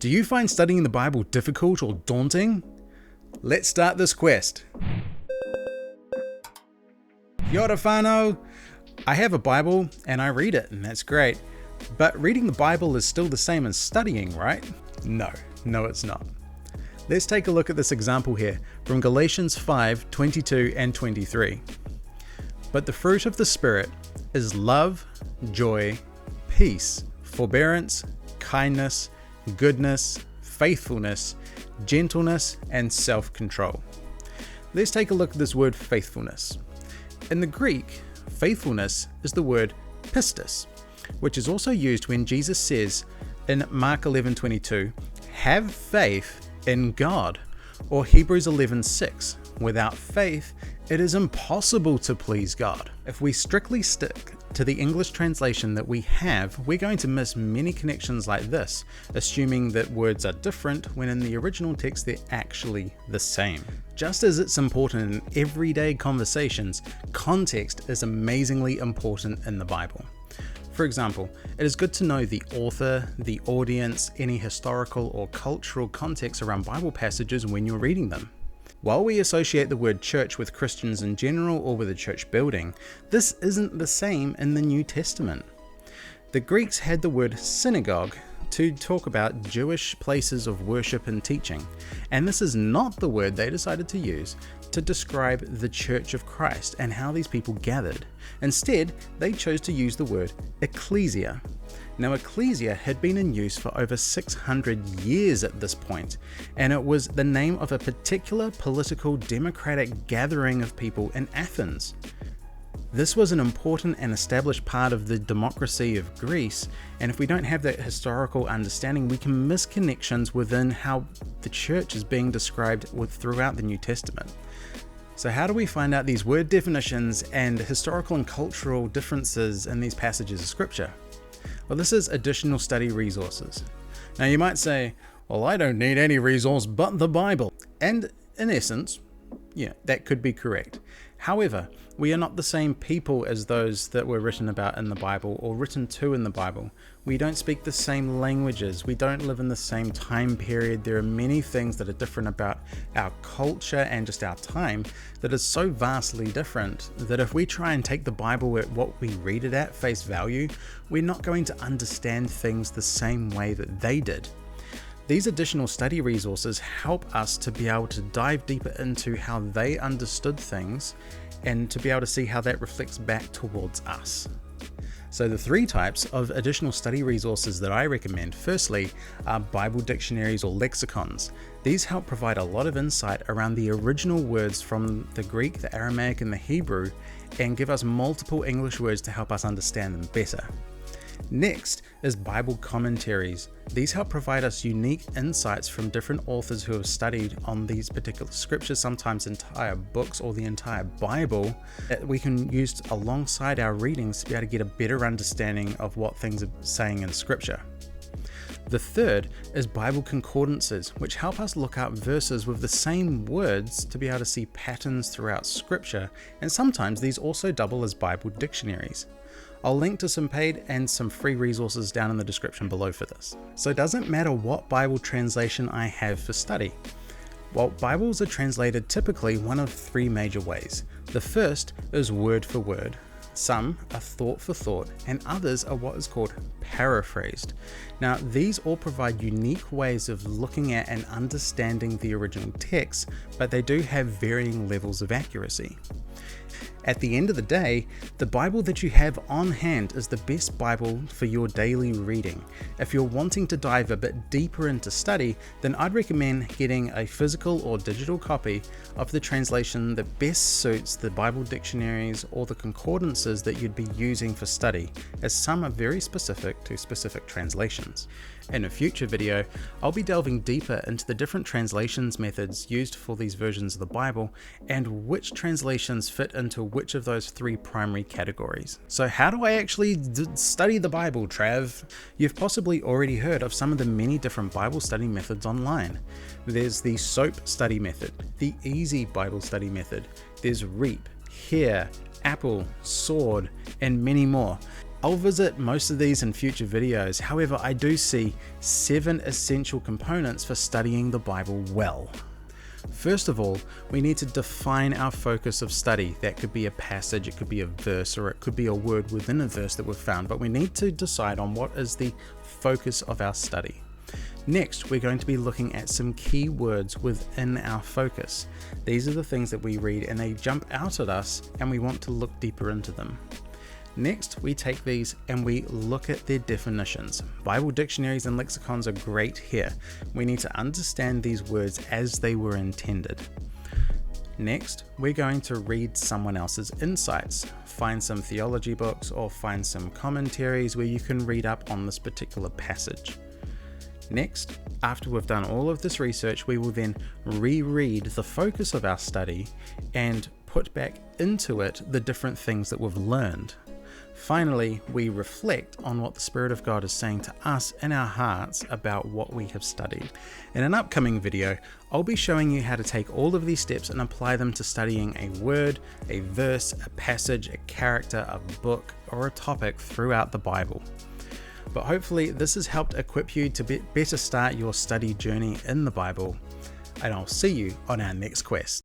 Do you find studying the Bible difficult or daunting? Let's start this quest. Kia ora whānau. I have a Bible and I read it, and that's great. But reading the Bible is still the same as studying, right? No, it's not. Let's take a look at this example here from Galatians 5:22 and 23. But the fruit of the Spirit is love, joy, peace, forbearance, kindness, goodness, faithfulness, gentleness, and self-control. Let's take a look at this word faithfulness. In the Greek, faithfulness is the word pistis, which is also used when Jesus says in Mark 11:22, have faith in God, or Hebrews 11:6, without faith, it is impossible to please God. If we strictly stick to the English translation that we have, we're going to miss many connections like this, assuming that words are different when in the original text they're actually the same. Just as it's important in everyday conversations, context is amazingly important in the Bible. For example, it is good to know the author, the audience, any historical or cultural context around Bible passages when you're reading them. While we associate the word church with Christians in general or with a church building, this isn't the same in the New Testament. The Greeks had the word synagogue to talk about Jewish places of worship and teaching, and this is not the word they decided to use to describe the Church of Christ and how these people gathered. Instead, they chose to use the word ecclesia. Now, ecclesia had been in use for over 600 years at this point, and it was the name of a particular political democratic gathering of people in Athens. This was an important and established part of the democracy of Greece, and if we don't have that historical understanding, we can miss connections within how the church is being described throughout the New Testament. So how do we find out these word definitions and historical and cultural differences in these passages of scripture? Well, this is additional study resources. Now you might say, well, I don't need any resource but the Bible. And in essence, yeah, that could be correct. However, we are not the same people as those that were written about in the Bible or written to in the Bible. We don't speak the same languages. We don't live in the same time period. There are many things that are different about our culture and just our time that is so vastly different that if we try and take the Bible at what we read it at face value, we're not going to understand things the same way that they did. These additional study resources help us to be able to dive deeper into how they understood things and to be able to see how that reflects back towards us. So the three types of additional study resources that I recommend, firstly, are Bible dictionaries or lexicons. These help provide a lot of insight around the original words from the Greek, the Aramaic, and the Hebrew, and give us multiple English words to help us understand them better. Next is Bible commentaries. These help provide us unique insights from different authors who have studied on these particular scriptures, sometimes entire books or the entire Bible, that we can use alongside our readings to be able to get a better understanding of what things are saying in scripture. The third is Bible concordances, which help us look up verses with the same words to be able to see patterns throughout scripture, and sometimes these also double as Bible dictionaries. I'll link to some paid and some free resources down in the description below for this. So it doesn't matter what Bible translation I have for study. Well, Bibles are translated typically one of three major ways. The first is word for word. Some are thought for thought, and others are what is called paraphrased. Now, these all provide unique ways of looking at and understanding the original text, but they do have varying levels of accuracy. At the end of the day, the Bible that you have on hand is the best Bible for your daily reading. If you're wanting to dive a bit deeper into study, then I'd recommend getting a physical or digital copy of the translation that best suits the Bible dictionaries or the concordances that you'd be using for study, as some are very specific to specific translations. In a future video, I'll be delving deeper into the different translations methods used for these versions of the Bible and which translations fit into which of those three primary categories. So how do I actually study the Bible, Trav? You've possibly already heard of some of the many different Bible study methods online. There's the SOAP study method, the Easy Bible study method, there's REAP, HEAR, Apple, Sword, and many more. I'll visit most of these in future videos, however I do see 7 essential components for studying the Bible well. First of all, we need to define our focus of study. That could be a passage, it could be a verse, or it could be a word within a verse that we've found, but we need to decide on what is the focus of our study. Next, we're going to be looking at some key words within our focus. These are the things that we read and they jump out at us and we want to look deeper into them. Next, we take these and we look at their definitions. Bible dictionaries and lexicons are great here. We need to understand these words as they were intended. Next, we're going to read someone else's insights. Find some theology books or find some commentaries where you can read up on this particular passage. Next, after we've done all of this research, we will then reread the focus of our study and put back into it the different things that we've learned. Finally, we reflect on what the Spirit of God is saying to us in our hearts about what we have studied. In an upcoming video, I'll be showing you how to take all of these steps and apply them to studying a word, a verse, a passage, a character, a book, or a topic throughout the Bible. But hopefully this has helped equip you to better start your study journey in the Bible, and I'll see you on our next quest.